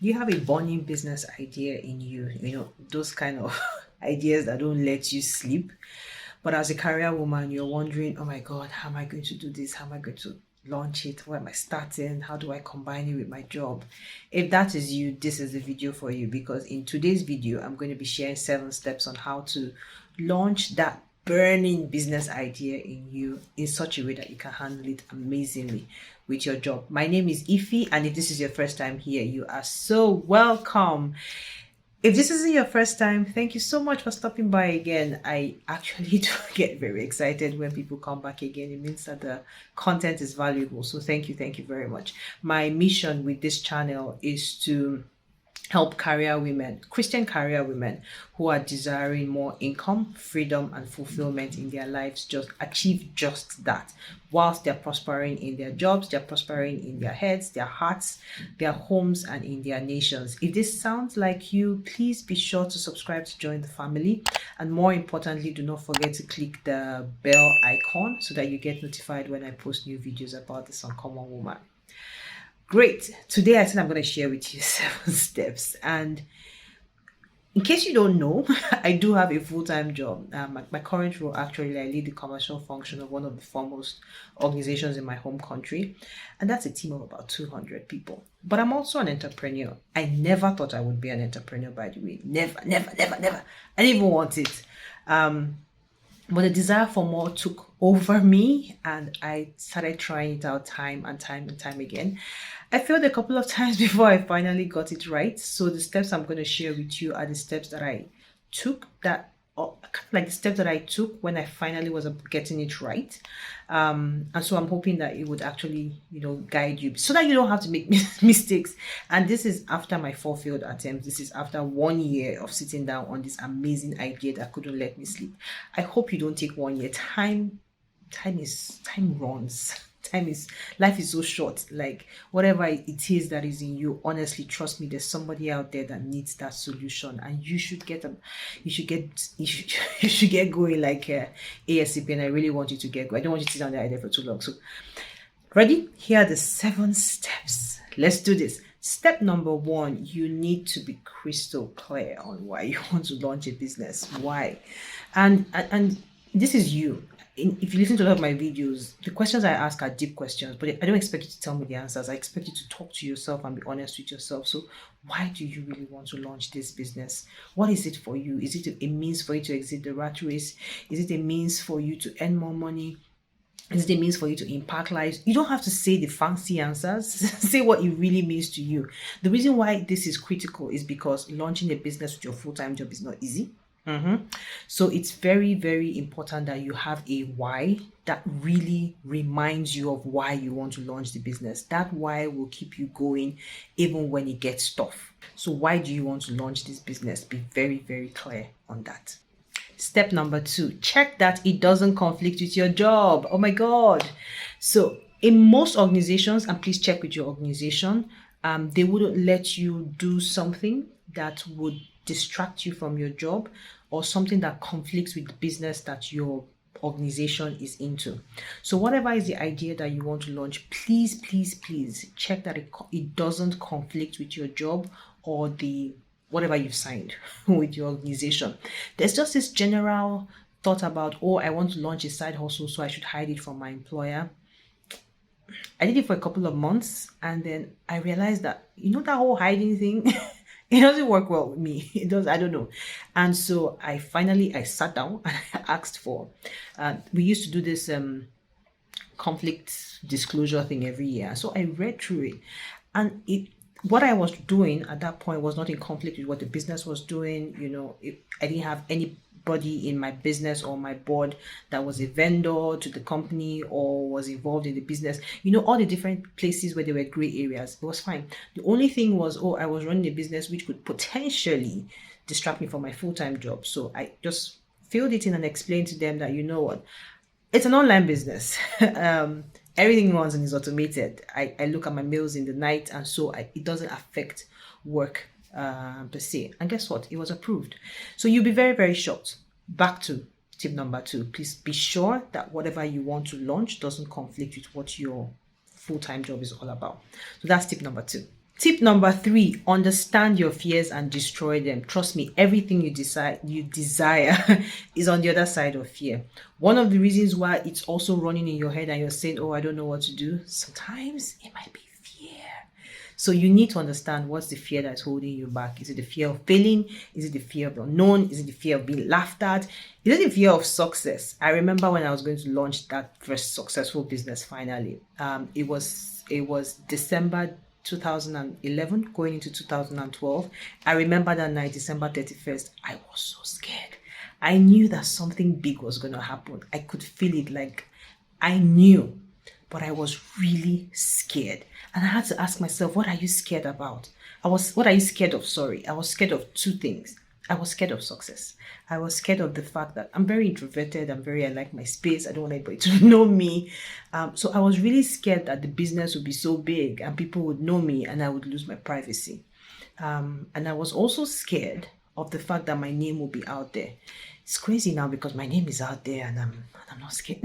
You have a burning business idea in you, those kind of ideas that don't let you sleep. But as a career woman, you're wondering, oh my God, how am I going to do this? How am I going to launch it? Where am I starting? How do I combine it with my job? If that is you, this is the video for you, because in today's video, I'm going to be sharing 7 steps on how to launch that burning business idea in you in such a way that you can handle it amazingly with your job. My name is Iphie, and if this is your first time here, you are so welcome. If this isn't your first time, thank you so much for stopping by again. I actually do get very excited when people come back again. It means that the content is valuable. So thank you very much. My mission with this channel is to help career women, Christian career women who are desiring more income, freedom, and fulfillment in their lives, just achieve just that. Whilst they're prospering in their jobs, they're prospering in their heads, their hearts, their homes, and in their nations. If this sounds like you, please be sure to subscribe to join the family. And more importantly, do not forget to click the bell icon so that you get notified when I post new videos about this uncommon woman. Great. Today I said I'm going to share with you 7 steps. And in case you don't know, I do have a full-time job. My current role, actually, I lead the commercial function of one of the foremost organizations in my home country. And that's a team of about 200 people. But I'm also an entrepreneur. I never thought I would be an entrepreneur, by the way. Never. I didn't even want it. But the desire for more took over me, and I started trying it out time and time again. I failed a couple of times before I finally got it right. So the steps I'm going to share with you are the steps that I took, the steps that I took when I finally was getting it right. And so I'm hoping that it would actually, guide you so that you don't have to make mistakes. And this is after my 4 failed attempts. This is after 1 year of sitting down on this amazing idea that couldn't let me sleep. I hope you don't take 1 year. Time runs. Life is so short. Like, whatever it is that is in you, honestly, trust me, there's somebody out there that needs that solution, and you should get them. You should get going like ASAP. And I really want you to get going. I don't want you to sit on the idea for too long. So ready? Here are the 7 steps. Let's do this. Step number 1, you need to be crystal clear on why you want to launch a business. Why? And this is you. If you listen to a lot of my videos, the questions I ask are deep questions, but I don't expect you to tell me the answers. I expect you to talk to yourself and be honest with yourself. So why do you really want to launch this business? What is it for you? Is it a means for you to exit the rat race? Is it a means for you to earn more money? Is it a means for you to impact lives? You don't have to say the fancy answers. Say what it really means to you. The reason why this is critical is because launching a business with your full-time job is not easy. So it's very, very important that you have a why that really reminds you of why you want to launch the business. That why will keep you going even when it gets tough. So why do you want to launch this business? Be very, very clear on that. Step number 2, check that it doesn't conflict with your job. Oh my God. So in most organizations, and please check with your organization, they wouldn't let you do something that would distract you from your job or something that conflicts with the business that your organization is into. So whatever is the idea that you want to launch, please check that it doesn't conflict with your job or the whatever you've signed with your organization. There's just this general thought about, oh, I want to launch a side hustle, so I should hide it from my employer. I did it for a couple of months, and then I realized that, that whole hiding thing, it doesn't work well with me. It does, I don't know. And so I sat down and I asked for, we used to do this conflict disclosure thing every year. So I read through it, and what I was doing at that point was not in conflict with what the business was doing. I didn't have anybody in my business or my board that was a vendor to the company or was involved in the business. All the different places where there were gray areas, it was fine. The only thing was, I was running a business which could potentially distract me from my full-time job. So I just filled it in and explained to them that, it's an online business. Everything runs and is automated. I look at my mails in the night, and so it doesn't affect work per se. And guess what? It was approved. So you'll be very, very shocked. Back to tip number 2. Please be sure that whatever you want to launch doesn't conflict with what your full-time job is all about. So that's tip number 2. Tip number 3, understand your fears and destroy them. Trust me, everything you desire is on the other side of fear. One of the reasons why it's also running in your head and you're saying, oh, I don't know what to do, sometimes it might be fear. So you need to understand what's the fear that's holding you back. Is it the fear of failing? Is it the fear of the unknown? Is it the fear of being laughed at? Is it the fear of success? I remember when I was going to launch that first successful business finally. It was December 2011 going into 2012. I remember that night, December 31st, I was so scared. I knew that something big was going to happen. I could feel it, like I knew, but I was really scared. And I had to ask myself, what are you scared about? What are you scared of? Sorry, I was scared of 2 things. I was scared of success. I was scared of the fact that I'm very introverted. I like my space. I don't want anybody to know me. So I was really scared that the business would be so big and people would know me and I would lose my privacy. And I was also scared of the fact that my name will be out there. It's crazy now because my name is out there and I'm not scared.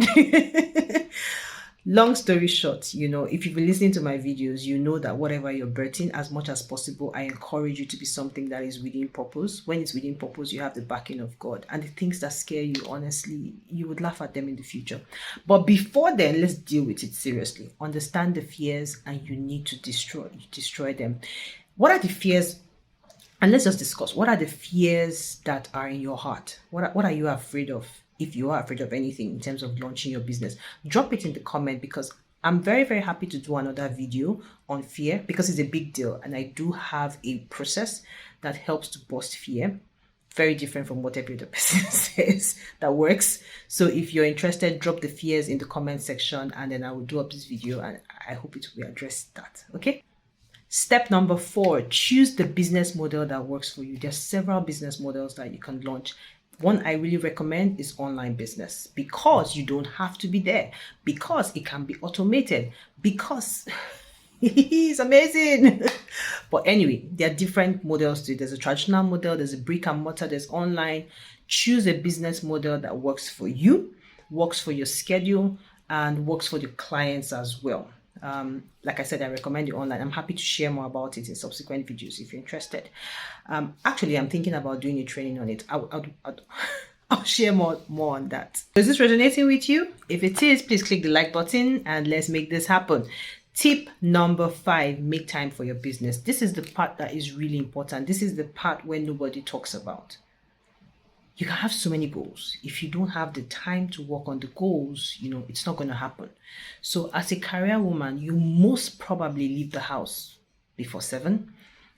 Long story short, if you've been listening to my videos, you know that whatever you're birthing, as much as possible, I encourage you to be something that is within purpose. When it's within purpose, you have the backing of God. And the things that scare you, honestly, you would laugh at them in the future. But before then, let's deal with it seriously. Understand the fears and you need to destroy them. What are the fears? And let's just discuss, what are the fears that are in your heart? What are you afraid of? If you are afraid of anything in terms of launching your business, drop it in the comment, because I'm very, very happy to do another video on fear because it's a big deal. And I do have a process that helps to bust fear. Very different from what every other person says that works. So if you're interested, drop the fears in the comment section and then I will do up this video and I hope it will address that. Okay. Step number 4, choose the business model that works for you. There's several business models that you can launch. One I really recommend is online business, because you don't have to be there, because it can be automated, because it's amazing. But anyway, there are different models to it. There's a traditional model, there's a brick and mortar, there's online. Choose a business model that works for you, works for your schedule, and works for the clients as well. Like I said, I recommend it online. I'm happy to share more about it in subsequent videos if you're interested. Actually, I'm thinking about doing a training on it. I'll share more on that. Is this resonating with you? If it is, please click the like button and let's make this happen. Tip number 5, make time for your business. This is the part that is really important. This is the part where nobody talks about. You can have so many goals. If you don't have the time to work on the goals, it's not going to happen. So as a career woman, you most probably leave the house before 7.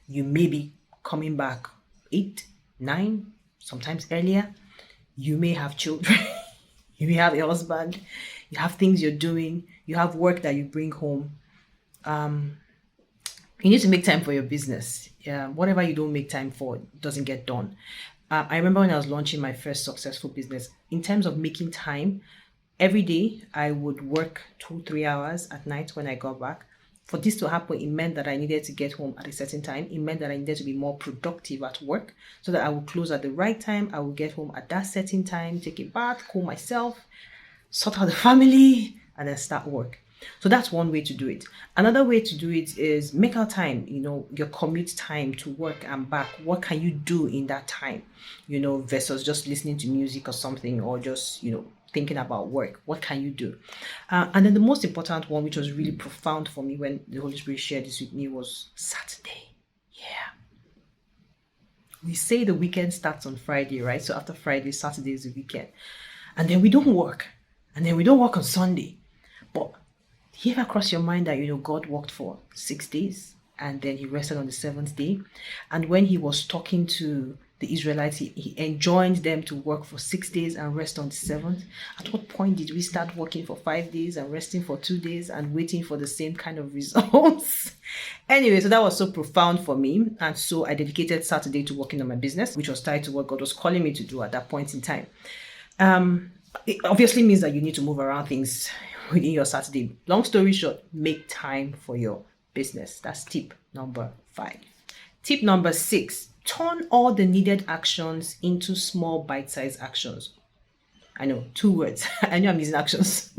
You may be coming back 8, 9, sometimes earlier. You may have children. You may have a husband. You have things you're doing. You have work that you bring home. You need to make time for your business. Whatever you don't make time for doesn't get done. I remember when I was launching my first successful business, in terms of making time, every day I would work 2-3 hours at night when I got back. For this to happen, it meant that I needed to get home at a certain time. It meant that I needed to be more productive at work so that I would close at the right time. I would get home at that certain time, take a bath, cool myself, sort out the family, and then start work. So that's one way to do it. Another way to do it is make out time, your commute time to work and back. What can you do in that time, versus just listening to music or something, or just, thinking about work. What can you do? And then the most important one, which was really profound for me when the Holy Spirit shared this with me, was Saturday. Yeah. We say the weekend starts on Friday, right? So after Friday, Saturday is the weekend. And then we don't work. And then we don't work on Sunday. But did you ever cross your mind that, God worked for 6 days and then he rested on the 7th day? And when he was talking to the Israelites, he enjoined them to work for 6 days and rest on the 7th. At what point did we start working for 5 days and resting for 2 days and waiting for the same kind of results? Anyway, so that was so profound for me. And so I dedicated Saturday to working on my business, which was tied to what God was calling me to do at that point in time. It obviously means that you need to move around things within your Saturday. Long story short, make time for your business. That's tip number 5. Tip number 6, turn all the needed actions into small bite-sized actions. I know, 2 words. I know I'm using actions.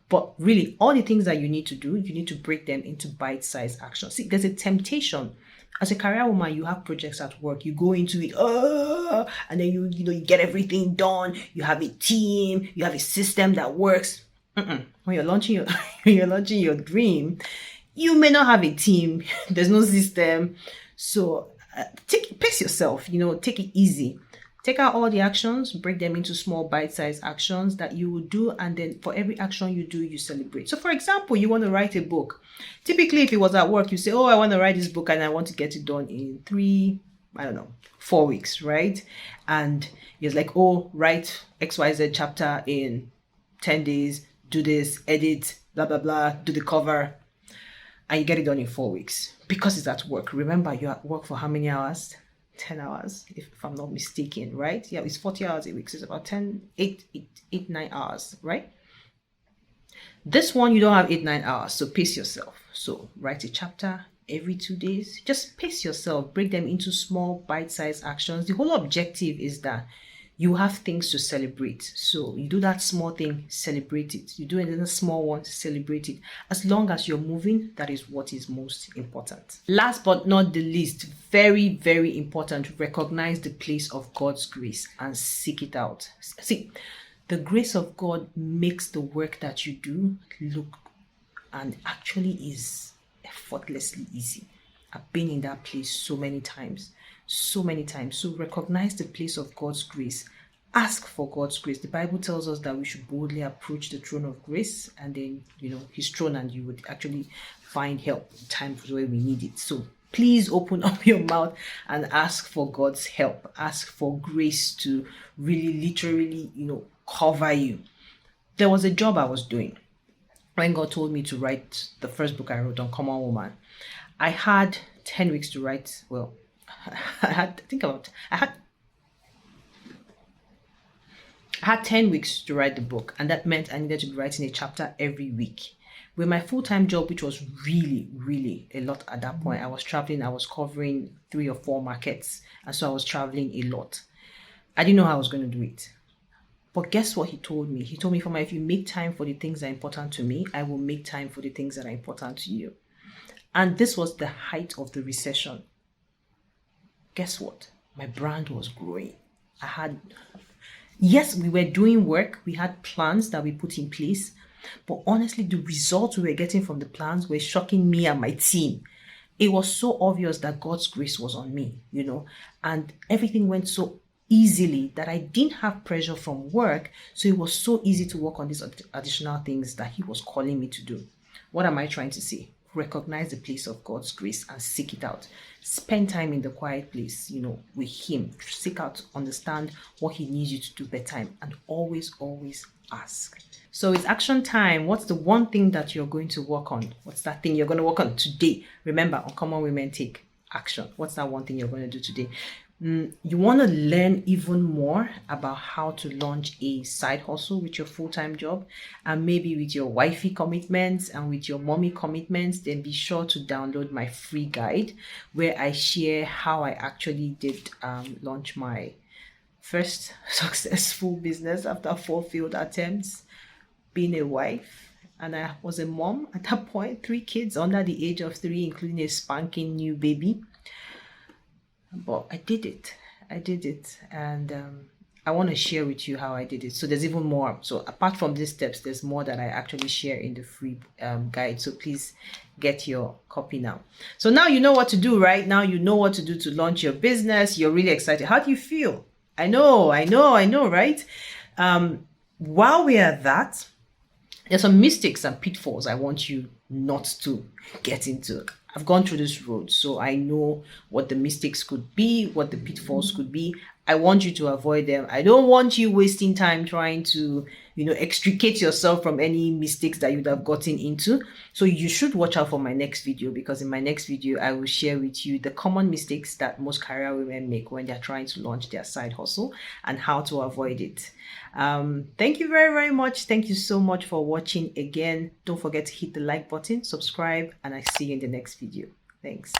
But really, all the things that you need to do, you need to break them into bite-sized actions. See, there's a temptation. As a career woman, you have projects at work. You go into it, and then you get everything done. You have a team. You have a system that works. When you're launching your when you're launching your dream, you may not have a team. There's no system. So pace yourself. Take it easy. Take out all the actions, break them into small bite-sized actions that you will do, and then for every action you do, you celebrate. So for example, you want to write a book. Typically, if it was at work, you say, oh, I want to write this book and I want to get it done in 4 weeks, right? And it's like, oh, write XYZ chapter in 10 days, do this, edit, blah, blah, blah, do the cover, and you get it done in 4 weeks because it's at work. Remember, you're at work for how many hours? 10 hours, if I'm not mistaken, right? Yeah, it's 40 hours a week. So it's about 9 hours, right? This one, you don't have 9 hours. So pace yourself. So write a chapter every 2 days. Just pace yourself. Break them into small bite-sized actions. The whole objective is that you have things to celebrate. So you do that small thing, celebrate it. You do another small one, celebrate it. As long as you're moving, that is what is most important. Last but not the least, very, very important, recognize the place of God's grace and seek it out. See, the grace of God makes the work that you do look and actually is effortlessly easy. I've been in that place so many times. So recognize the place of God's grace. Ask for God's grace. The Bible tells us that we should boldly approach the throne of grace, and then his throne, and you would actually find help in times where we need it. So please open up your mouth and ask for God's help. Ask for grace to really literally cover you. There was a job I was doing when God told me to write the first book I wrote, Uncommon Woman. I had 10 weeks to write. Well, I had 10 weeks to write the book, and that meant I needed to be writing a chapter every week. With my full-time job, which was really, really a lot at that point, I was traveling, I was covering 3 or 4 markets, and so I was traveling a lot. I didn't know how I was going to do it. But guess what he told me? He told me, if you make time for the things that are important to me, I will make time for the things that are important to you. And this was the height of the recession. Guess what? My brand was growing. Yes, we were doing work. We had plans that we put in place. But honestly, the results we were getting from the plans were shocking me and my team. It was so obvious that God's grace was on me, and everything went so easily that I didn't have pressure from work. So it was so easy to work on these additional things that he was calling me to do. What am I trying to say? Recognize the place of God's grace and seek it out. Spend time in the quiet place, with him. Seek out, understand what he needs you to do bedtime, and always ask. So it's action time. What's the one thing that you're going to work on? What's that thing you're going to work on today? Remember, Uncommon Women take action. What's that one thing you're going to do today? You want to learn even more about how to launch a side hustle with your full-time job, and maybe with your wifey commitments and with your mommy commitments, then be sure to download my free guide where I share how I actually did launch my first successful business after 4 failed attempts, being a wife. And I was a mom at that point, 3 kids under the age of 3, including a spanking new baby. But I did it, and I want to share with you how I did it. So there's even more. So apart from these steps, there's more that I actually share in the free guide. So please get your copy now. So now you know what to do, right? Now you know what to do to launch your business. You're really excited. How do you feel? I know, right? While we are at that, there's some mistakes and pitfalls I want you not to get into. I've gone through this road, so I know what the mistakes could be, what the pitfalls could be. I want you to avoid them. I don't want you wasting time trying to, extricate yourself from any mistakes that you would have gotten into. So you should watch out for my next video, because in my next video, I will share with you the common mistakes that most career women make when they're trying to launch their side hustle and how to avoid it. Thank you very, very much. Thank you so much for watching again. Don't forget to hit the like button, subscribe, and I see you in the next video. Thanks.